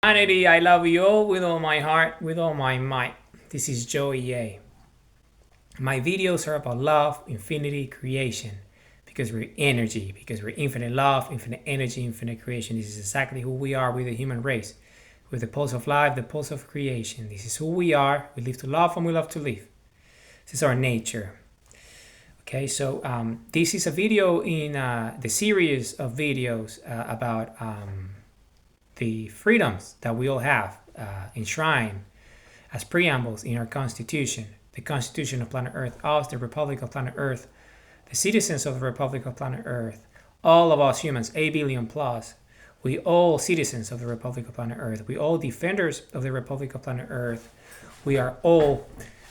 Humanity, I love you all with all my heart, with all my might. This is Joey A. My videos are about love, infinity, creation. Because we're energy, because we're infinite love, infinite energy, infinite creation. This is exactly who we are with the human race. With the pulse of life, the pulse of creation. This is who we are. We live to love and we love to live. This is our nature. Okay, so this is a video in the series of videos about the freedoms that we all have enshrined as preambles in our Constitution. The Constitution of Planet Earth, us, the Republic of Planet Earth, the citizens of the Republic of Planet Earth, all of us humans, 8 billion plus, we all citizens of the Republic of Planet Earth. We all defenders of the Republic of Planet Earth. We are all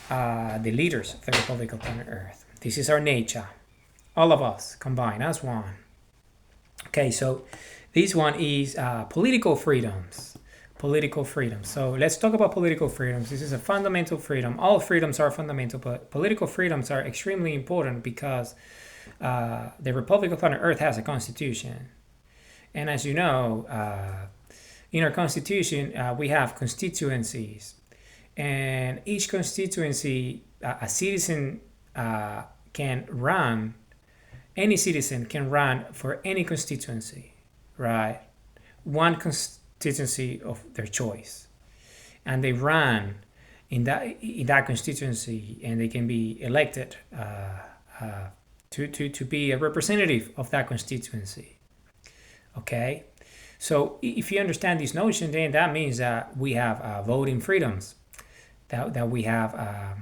the leaders of the Republic of Planet Earth. This is our nature. All of us combined as one. Okay, so this one is political freedoms. Political freedom. So let's talk about political freedoms. This is a fundamental freedom. All freedoms are fundamental, but political freedoms are extremely important because the Republic of Planet Earth has a constitution. And as you know, in our constitution, we have constituencies. And each constituency, a citizen can run, any citizen can run for any constituency, right? One constituency of their choice, and they run in that constituency, and they can be elected to be a representative of that constituency. Okay, so if you understand this notion, then that means that we have voting freedoms, that we have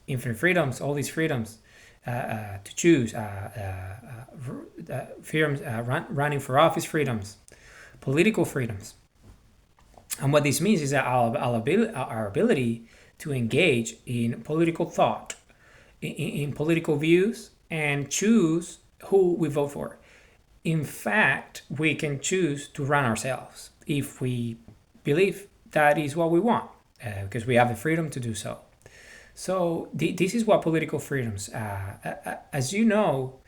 infinite freedoms, all these freedoms to choose, freedoms, running for office freedoms, political freedoms. And what this means is that our ability to engage in political thought, in political views, and choose who we vote for. In fact, we can choose to run ourselves if we believe that is what we want, because we have the freedom to do so. So this is what political freedoms, as you know,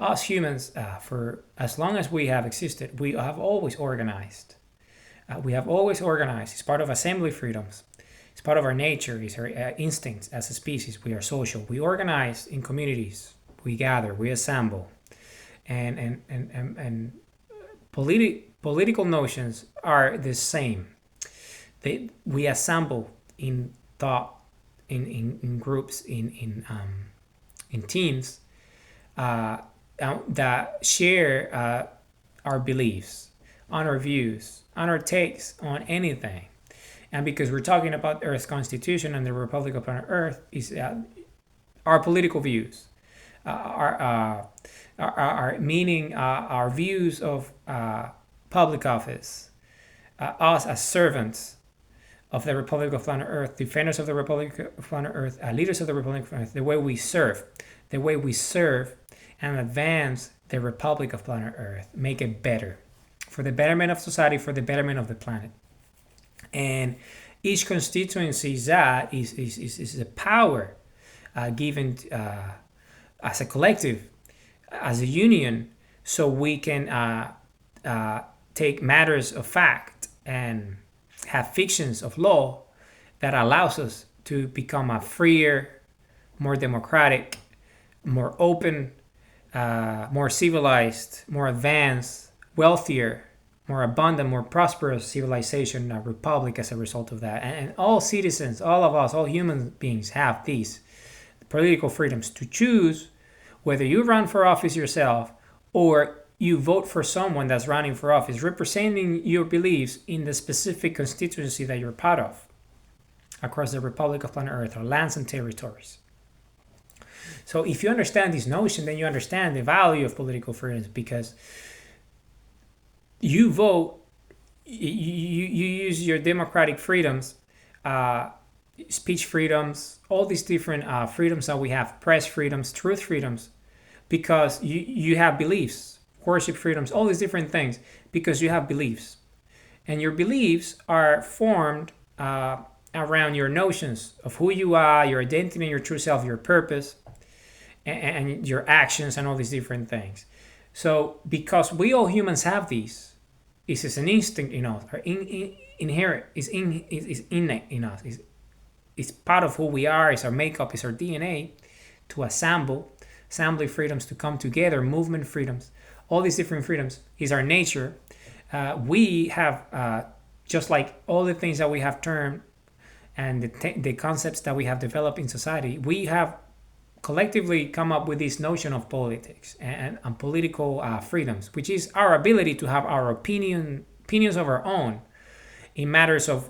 us humans, for as long as we have existed, we have always organized. It's part of assembly freedoms. It's part of our nature. It's our instincts as a species. We are social. We organize in communities. We gather. We assemble. And political notions are the same. We assemble in thought, in groups, in teams that share our beliefs, on our views, on our takes on anything. And because we're talking about Earth's Constitution and the Republic of Planet Earth, is our political views, our meaning, our views of public office, us as servants of the Republic of Planet Earth, defenders of the Republic of Planet Earth, leaders of the Republic of Planet Earth, the way we serve and advance the Republic of Planet Earth, make it better, for the betterment of society, for the betterment of the planet. And each constituency is a power given as a collective, as a union, so we can take matters of fact and have fictions of law that allows us to become a freer, more democratic, more open, more civilized, more advanced, wealthier, more abundant, more prosperous civilization, a republic as a result of that. And all citizens, all of us, all human beings have these political freedoms to choose whether you run for office yourself or you vote for someone that's running for office, representing your beliefs in the specific constituency that you're part of across the Republic of Planet Earth, or lands and territories. So if you understand this notion, then you understand the value of political freedoms, because you vote, you use your democratic freedoms, speech freedoms, all these different freedoms that we have, press freedoms, truth freedoms, because you have beliefs, worship freedoms, all these different things, because you have beliefs. And your beliefs are formed around your notions of who you are, your identity and your true self, your purpose, and your actions and all these different things. So because we all humans have these, is an instinct in us, or inherent, is innate in us. It's part of who we are. It's our makeup. It's our DNA to assembly freedoms, to come together, movement freedoms, all these different freedoms is our nature. We have, just like all the things that we have termed and the concepts that we have developed in society, we have collectively come up with this notion of politics and political freedoms, which is our ability to have our opinions of our own in matters of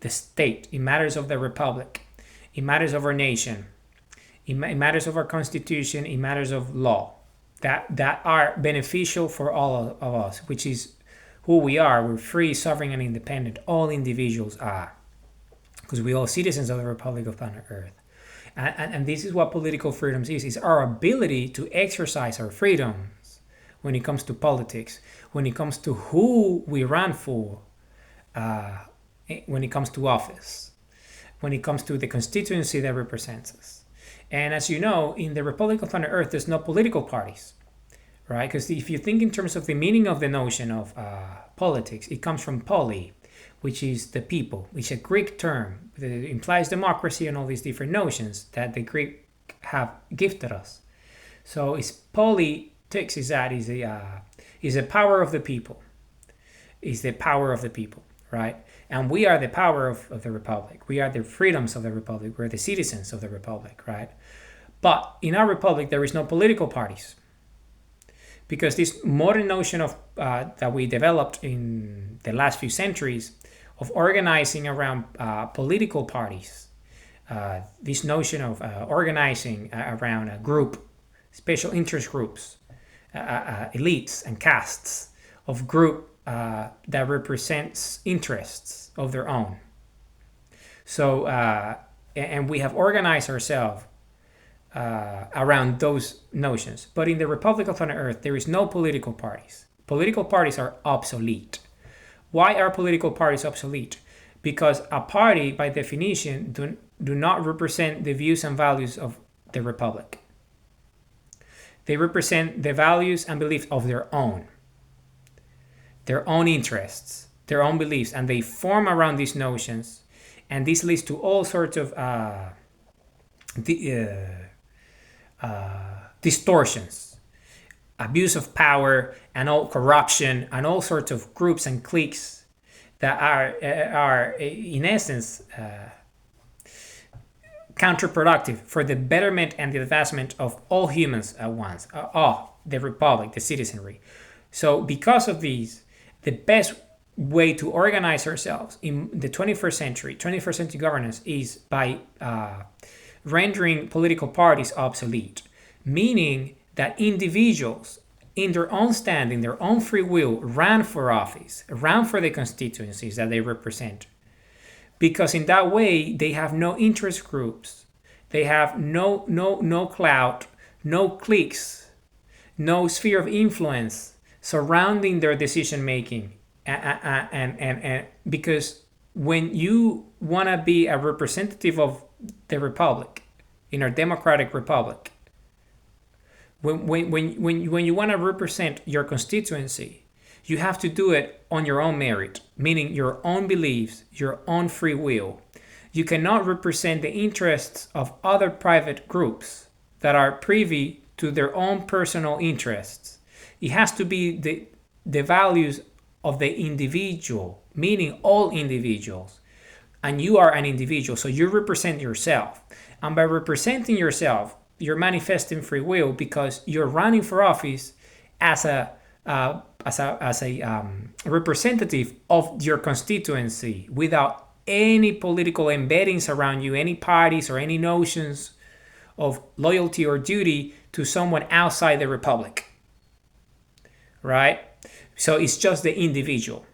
the state, in matters of the republic, in matters of our nation, in matters of our constitution, in matters of law, that are beneficial for all of us, which is who we are. We're free, sovereign, and independent. All individuals are, because we're all citizens of the Republic of Planet Earth. And this is what political freedoms is our ability to exercise our freedoms when it comes to politics, when it comes to who we run for, when it comes to office, when it comes to the constituency that represents us. And as you know, in the Republic of Planet Earth, there's no political parties, right? Because if you think in terms of the meaning of the notion of politics, it comes from poly, which is the people, which is a Greek term that implies democracy and all these different notions that the Greek have gifted us. So it's politics is a power of the people, is the power of the people, right? And we are the power of the Republic. We are the freedoms of the Republic. We're the citizens of the Republic, right? But in our Republic, there is no political parties. Because this modern notion of that we developed in the last few centuries of organizing around political parties, this notion of organizing around a group, special interest groups, elites and castes of group that represents interests of their own. So, and we have organized ourselves around those notions. But in the Republic of Planet Earth, there is no political parties. Political parties are obsolete. Why are political parties obsolete? Because a party, by definition, do not represent the views and values of the Republic. They represent the values and beliefs of their own interests, their own beliefs, and they form around these notions. And this leads to all sorts of distortions, abuse of power, and all corruption, and all sorts of groups and cliques that are in essence counterproductive for the betterment and the advancement of all humans at once, the Republic, the citizenry. So because of these, the best way to organize ourselves in the 21st century governance is by rendering political parties obsolete, meaning that individuals in their own standing, their own free will, ran for office, ran for the constituencies that they represent. Because in that way, they have no interest groups, they have no clout, no cliques, no sphere of influence surrounding their decision making. And because when you want to be a representative of the Republic, in our democratic republic, when you want to represent your constituency, you have to do it on your own merit, meaning your own beliefs, your own free will. You cannot represent the interests of other private groups that are privy to their own personal interests. It has to be the values of the individual, meaning all individuals. And you are an individual, so you represent yourself. And by representing yourself, you're manifesting free will because you're running for office as a representative of your constituency without any political embeddings around you, any parties or any notions of loyalty or duty to someone outside the republic, right? So it's just the individual,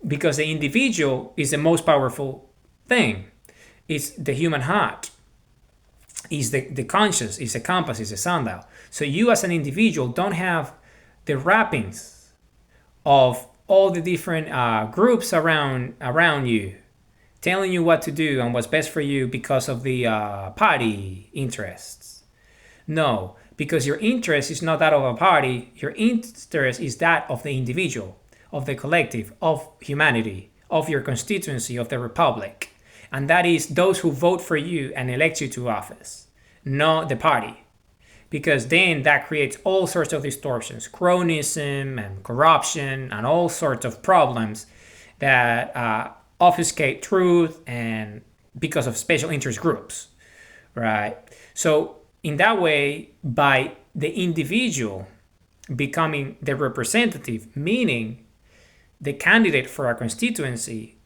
because the individual is the most powerful thing. It's the human heart, is the conscience, is the compass, is the sundial. So you as an individual don't have the wrappings of all the different groups around you telling you what to do and what's best for you because of the party interests. No, because your interest is not that of a party, your interest is that of the individual. of the collective, of humanity, of your constituency, of the republic. And that is those who vote for you and elect you to office, not the party. Because then that creates all sorts of distortions, cronyism and corruption and all sorts of problems that obfuscate truth, and because of special interest groups, right? So in that way, by the individual becoming the representative, meaning the candidate for a constituency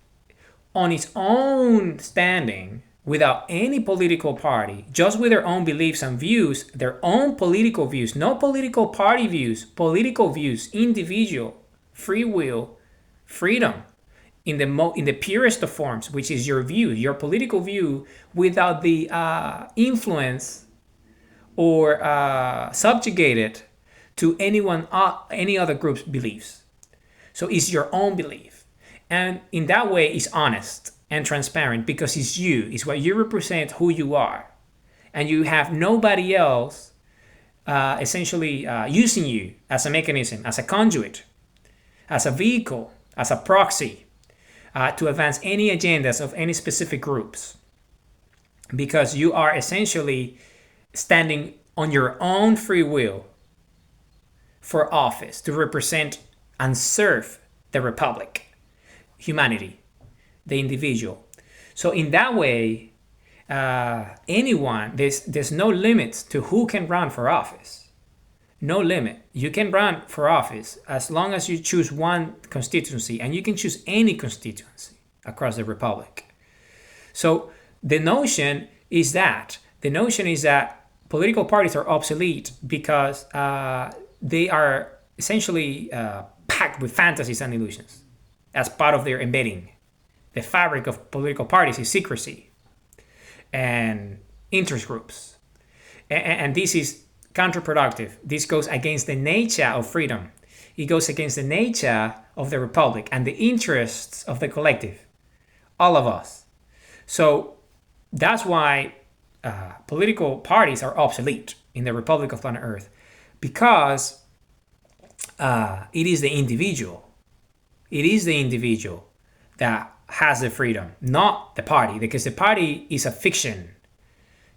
on its own standing, without any political party, just with their own beliefs and views, their own political views, no political party views, political views, individual, free will, freedom, in the purest of forms, which is your view, your political view, without the influence or subjugated to any other group's beliefs. So it's your own belief, and in that way, it's honest and transparent because it's you, it's what you represent, who you are, and you have nobody else essentially using you as a mechanism, as a conduit, as a vehicle, as a proxy to advance any agendas of any specific groups, because you are essentially standing on your own free will for office to represent and serve the republic, humanity, the individual. So in that way, anyone, there's no limits to who can run for office. No limit. You can run for office as long as you choose one constituency, and you can choose any constituency across the republic. So the notion is that political parties are obsolete because they are essentially packed with fantasies and illusions as part of their embedding. The fabric of political parties is secrecy and interest groups. And this is counterproductive. This goes against the nature of freedom. It goes against the nature of the republic and the interests of the collective, all of us. So that's why political parties are obsolete in the Republic of Planet Earth, because it is the individual. It is the individual that has the freedom, not the party, because the party is a fiction.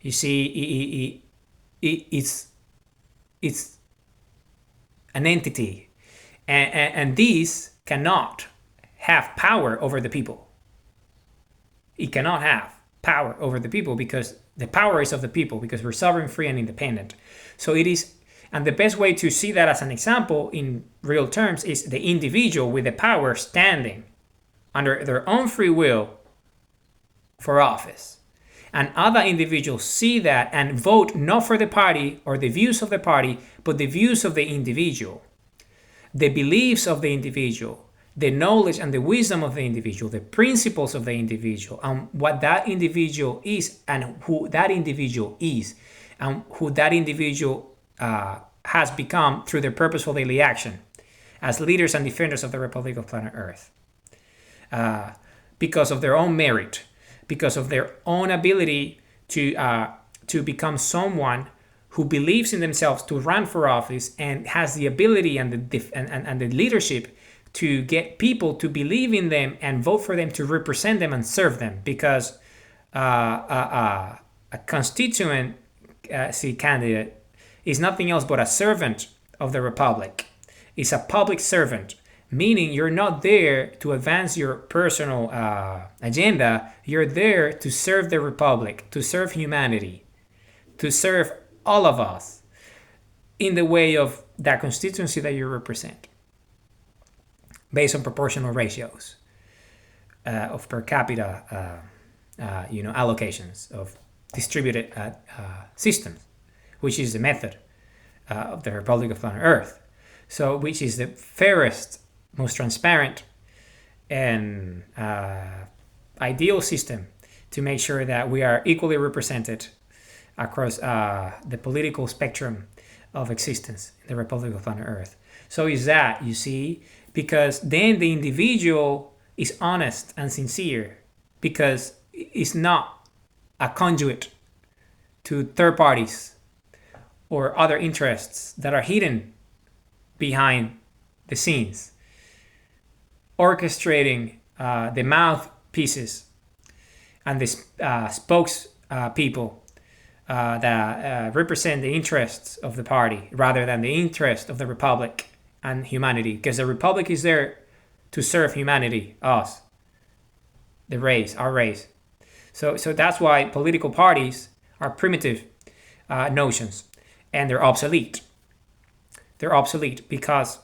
You see, it's an entity, and these cannot have power over the people. It cannot have power over the people because the power is of the people, because we're sovereign, free, and independent. So it is, and the best way to see that as an example in real terms is the individual with the power standing under their own free will for office. And other individuals see that and vote not for the party or the views of the party, but the views of the individual, the beliefs of the individual, the knowledge and the wisdom of the individual, the principles of the individual, and what that individual is, and who that individual is, and who that individual has become through their purposeful daily action as leaders and defenders of the Republic of Planet Earth. Because of their own merit, because of their own ability to become someone who believes in themselves to run for office and has the ability and the leadership to get people to believe in them and vote for them to represent them and serve them. Because a constituency candidate is nothing else but a servant of the Republic. It's a public servant, meaning you're not there to advance your personal agenda. You're there to serve the Republic, to serve humanity, to serve all of us in the way of that constituency that you represent, based on proportional ratios of per capita allocations of distributed systems, which is the method of the Republic of Planet Earth. So which is the fairest, most transparent, and ideal system to make sure that we are equally represented across the political spectrum of existence in the Republic of Planet Earth. So is that, you see, because then the individual is honest and sincere, because it's not a conduit to third parties or other interests that are hidden behind the scenes. orchestrating the mouthpieces and the spokes people that represent the interests of the party rather than the interest of the republic and humanity, because the republic is there to serve humanity, us, the race, our race. So that's why political parties are primitive notions, and they're obsolete. They're obsolete because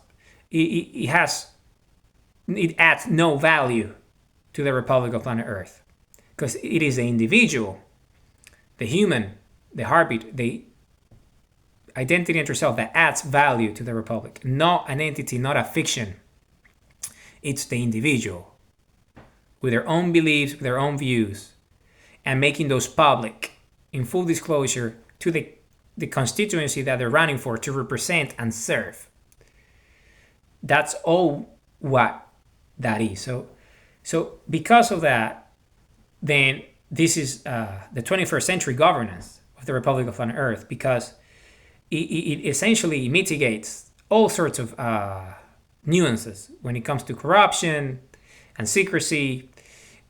it adds no value to the Republic of planet Earth, because it is the individual, the human, the heartbeat, the identity into yourself that adds value to the Republic, not an entity, not a fiction. It's the individual with their own beliefs, with their own views, and making those public in full disclosure to the constituency that they're running for to represent and serve. That's all what that is. So because of that, then this is the 21st century governance of the Republic of Planet Earth, because it essentially mitigates all sorts of nuances when it comes to corruption and secrecy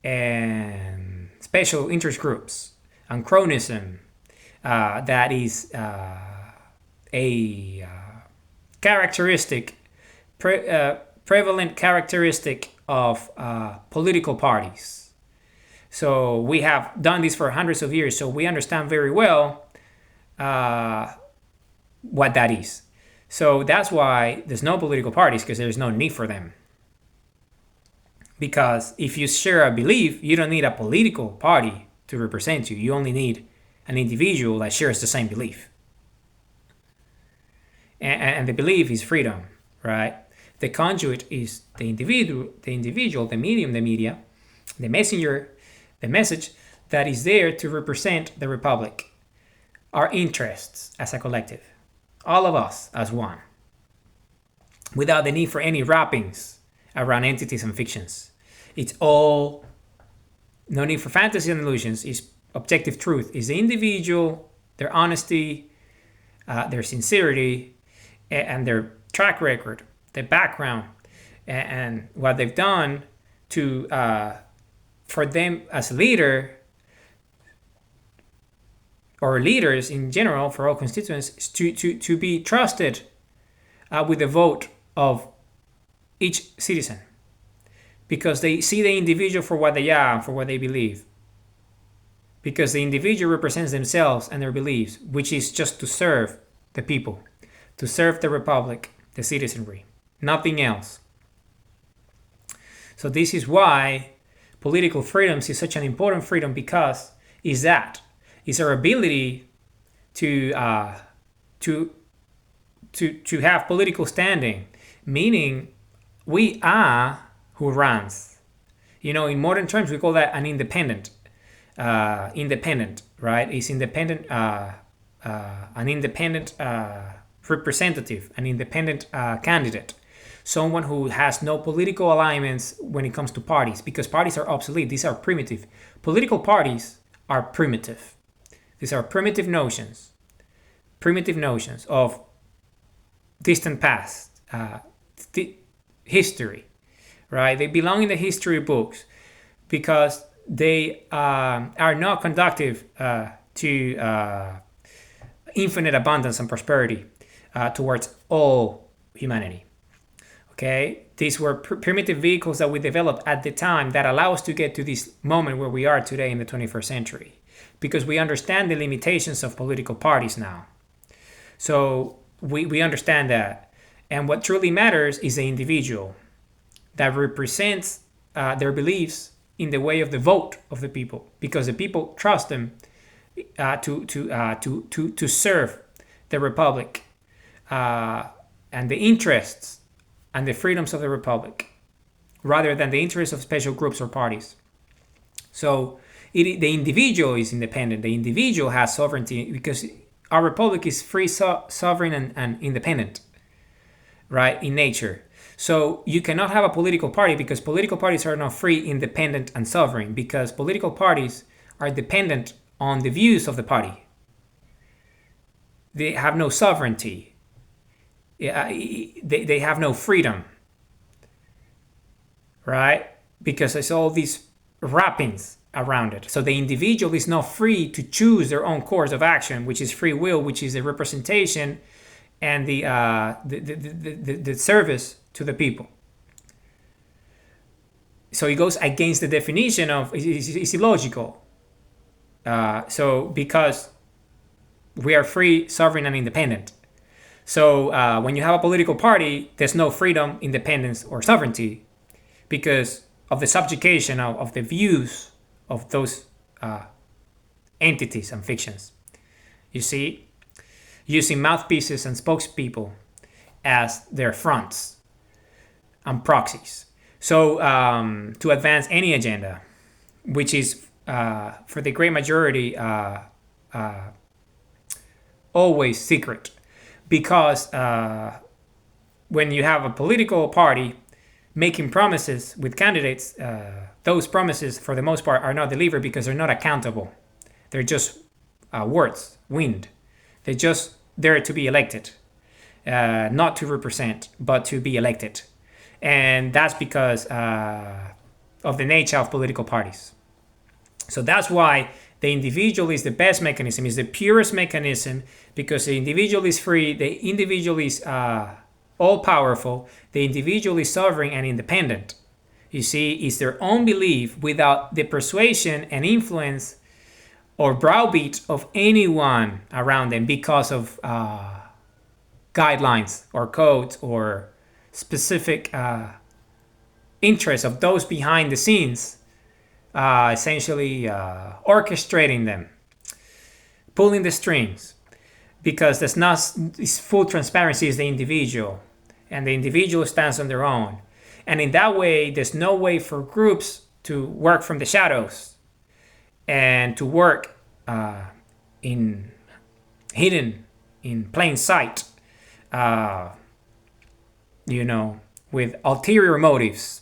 and special interest groups and cronyism. That is a characteristic, prevalent characteristic of political parties. So we have done this for hundreds of years, so we understand very well what that is. So that's why there's no political parties, because there's no need for them. Because if you share a belief, you don't need a political party to represent you. You only need an individual that shares the same belief. And the belief is freedom, right? The conduit is the individual, the medium, the media, the messenger, the message that is there to represent the Republic, our interests as a collective, all of us as one, without the need for any wrappings around entities and fictions. It's all, no need for fantasy and illusions. It's objective truth. Is the individual, their honesty, their sincerity, and their track record, their background, and what they've done to for them as leader or leaders in general, for all constituents, to be trusted with the vote of each citizen, because they see the individual for what they are and for what they believe. Because the individual represents themselves and their beliefs, which is just to serve the people, to serve the Republic, the citizenry, nothing else. So this is why political freedoms is such an important freedom, because it's our ability to have political standing, meaning we are who runs. In modern terms, we call that an independent, right? It's independent, an independent representative, an independent candidate, someone who has no political alignments when it comes to parties, because parties are obsolete. These are primitive. Political parties are primitive. These are primitive notions of distant past, history, right? They belong in the history books because they are not conducive to infinite abundance and prosperity towards all humanity. Okay, these were primitive vehicles that we developed at the time that allow us to get to this moment where we are today in the 21st century, because we understand the limitations of political parties now. So we understand that. And what truly matters is the individual that represents their beliefs in the way of the vote of the people, because the people trust them to serve the Republic and the interests and the freedoms of the Republic, rather than the interests of special groups or parties. So the individual is independent. The individual has sovereignty, because our Republic is free, sovereign, and independent, right, in nature. So you cannot have a political party, because political parties are not free, independent, and sovereign, because political parties are dependent on the views of the party. They have no sovereignty. They have no freedom. right? Because there's all these wrappings around it. So the individual is not free to choose their own course of action, which is free will, which is the representation and the service to the people. So it goes against the definition of it's illogical. So because we are free, sovereign, and independent. So when you have a political party, there's no freedom, independence, or sovereignty because of the subjugation of the views of those entities and fictions. You see, using mouthpieces and spokespeople as their fronts and proxies. So to advance any agenda, which is for the great majority always secret, because when you have a political party making promises with candidates, those promises for the most part are not delivered because they're not accountable. They're just words, wind. They're just there to be elected, not to represent, but to be elected. And that's because of the nature of political parties. So that's why the individual is the best mechanism, is the purest mechanism, because the individual is free, the individual is all-powerful, the individual is sovereign and independent. You see, it's their own belief without the persuasion and influence or browbeat of anyone around them because of guidelines or codes or specific interests of those behind the scenes, essentially orchestrating them, pulling the strings, because there's not this full transparency is the individual, and the individual stands on their own. And in that way, there's no way for groups to work from the shadows and to work in hidden, in plain sight, with ulterior motives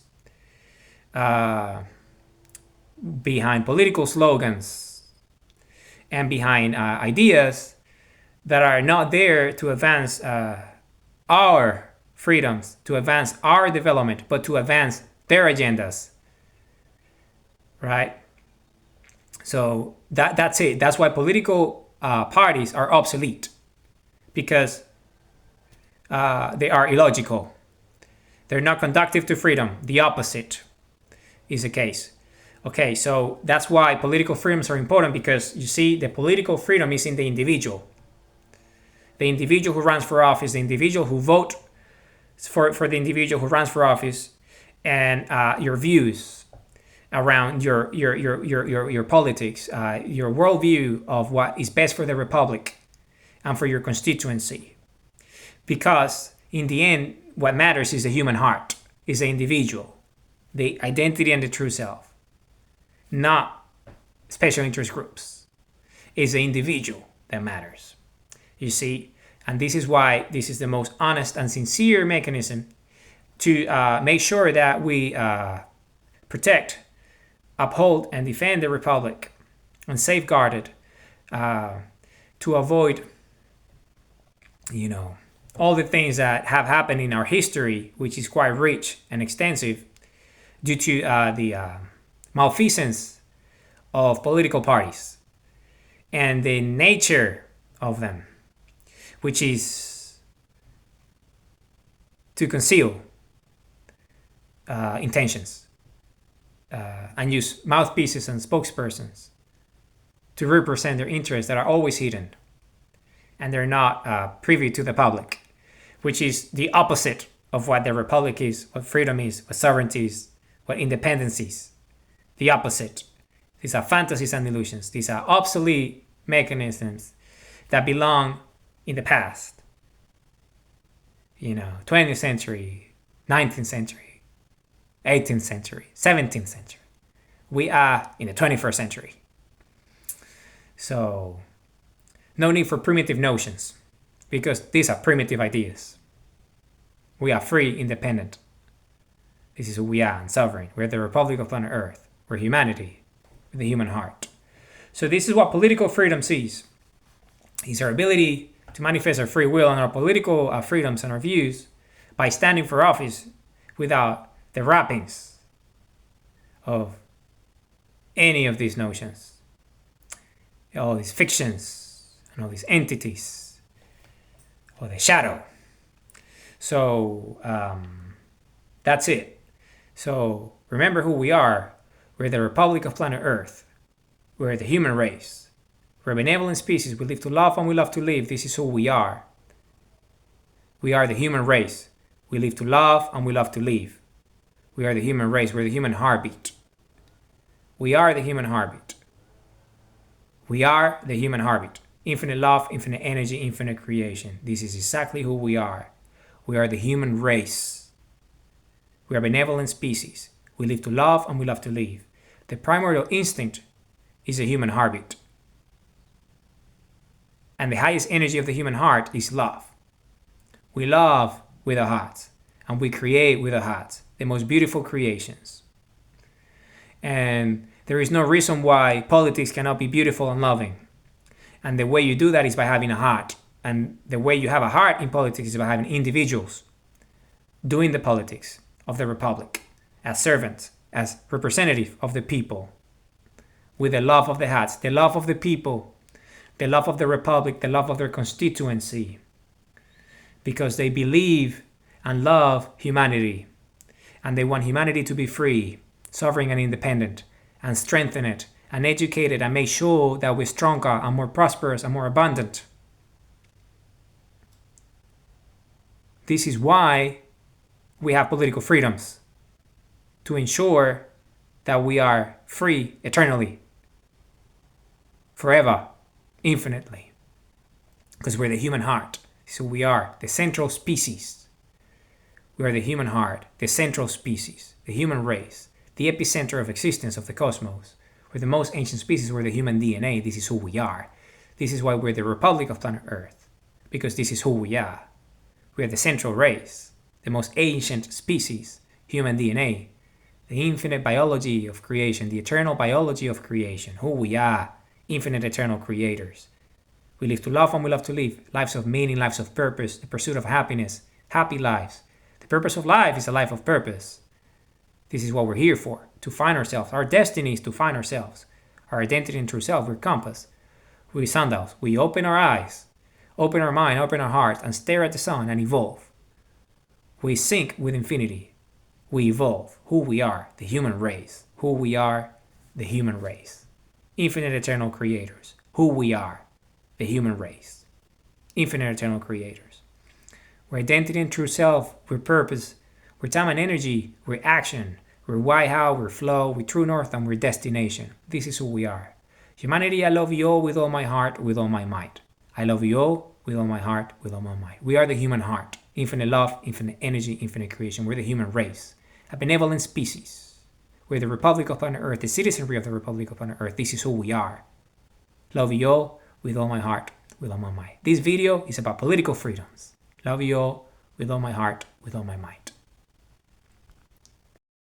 behind political slogans and behind ideas that are not there to advance our freedoms, to advance our development, but to advance their agendas, right? So that's it. That's why political parties are obsolete, because they are illogical. They're not conducive to freedom. The opposite is the case. Okay, so that's why political freedoms are important, because you see, the political freedom is in the individual. The individual who runs for office, the individual who votes for the individual who runs for office, and your views around your politics, your worldview of what is best for the republic and for your constituency. Because in the end, what matters is the human heart, is the individual, the identity and the true self, not special interest groups. It's the individual that matters. You see, and this is why this is the most honest and sincere mechanism to make sure that we protect, uphold, and defend the republic and safeguard it, to avoid, all the things that have happened in our history, which is quite rich and extensive, due to the malfeasance of political parties and the nature of them, which is to conceal intentions and use mouthpieces and spokespersons to represent their interests that are always hidden and they're not privy to the public, which is the opposite of what the republic is, what freedom is, what sovereignty is, what independence is. The opposite. These are fantasies and illusions. These are obsolete mechanisms that belong in the past. 20th century, 19th century, 18th century, 17th century. We are in the 21st century. So, no need for primitive notions, because these are primitive ideas. We are free, independent. This is who we are, and sovereign. We're the Republic of planet Earth. We're humanity with the human heart. So this is what political freedom sees. It's our ability to manifest our free will and our political freedoms and our views by standing for office without the wrappings of any of these notions, all these fictions, and all these entities, or the shadow. So that's it. So remember who we are. We're the Republic of planet Earth. We're the human race. We're a benevolent species. We live to love and we love to live. This is who we are. We are the human race. We live to love and we love to live. We are the human race. We're the human heartbeat. We are the human heartbeat. We are the human heartbeat. Infinite love, infinite energy, infinite creation. This is exactly who we are. We are the human race. We are a benevolent species. We live to love and we love to live. The primordial instinct is a human heartbeat. And the highest energy of the human heart is love. We love with our hearts and we create with our hearts the most beautiful creations. And there is no reason why politics cannot be beautiful and loving. And the way you do that is by having a heart. And the way you have a heart in politics is by having individuals doing the politics of the republic as servants, as representative of the people, with the love of the hearts, the love of the people, the love of the republic, the love of their constituency, because they believe and love humanity, and they want humanity to be free, sovereign and independent, and strengthen it, and educate it, and make sure that we're stronger and more prosperous and more abundant. This is why we have political freedoms, to ensure that we are free eternally, forever, infinitely, because we're the human heart. So we are the central species. We are the human heart, the central species, the human race, the epicenter of existence of the cosmos. We're the most ancient species. We're the human DNA. This is who we are. This is why we're the Republic of planet Earth, because this is who we are. We are the central race, the most ancient species, human DNA, the infinite biology of creation, the eternal biology of creation, who we are, infinite eternal creators. We live to love and we love to live, lives of meaning, lives of purpose, the pursuit of happiness, happy lives. The purpose of life is a life of purpose. This is what we're here for, to find ourselves. Our destiny is to find ourselves. Our identity and true self, we're compass. We're sundials. We open our eyes, open our mind, open our hearts, and stare at the sun and evolve. We sync with infinity. We evolve. Who we are, the human race. Who we are, the human race. Infinite eternal creators. Who we are, the human race. Infinite eternal creators. We're identity and true self. We're purpose. We're time and energy. We're action. We're why, how. We're flow. We're true north and we're destination. This is who we are. Humanity, I love you all with all my heart, with all my might. I love you all with all my heart, with all my might. We are the human heart. Infinite love, infinite energy, infinite creation. We're the human race. A benevolent species. We're the Republic of planet Earth, the citizenry of the Republic of planet Earth. This is who we are. Love you all with all my heart, with all my might. This video is about political freedoms. Love you all with all my heart, with all my might.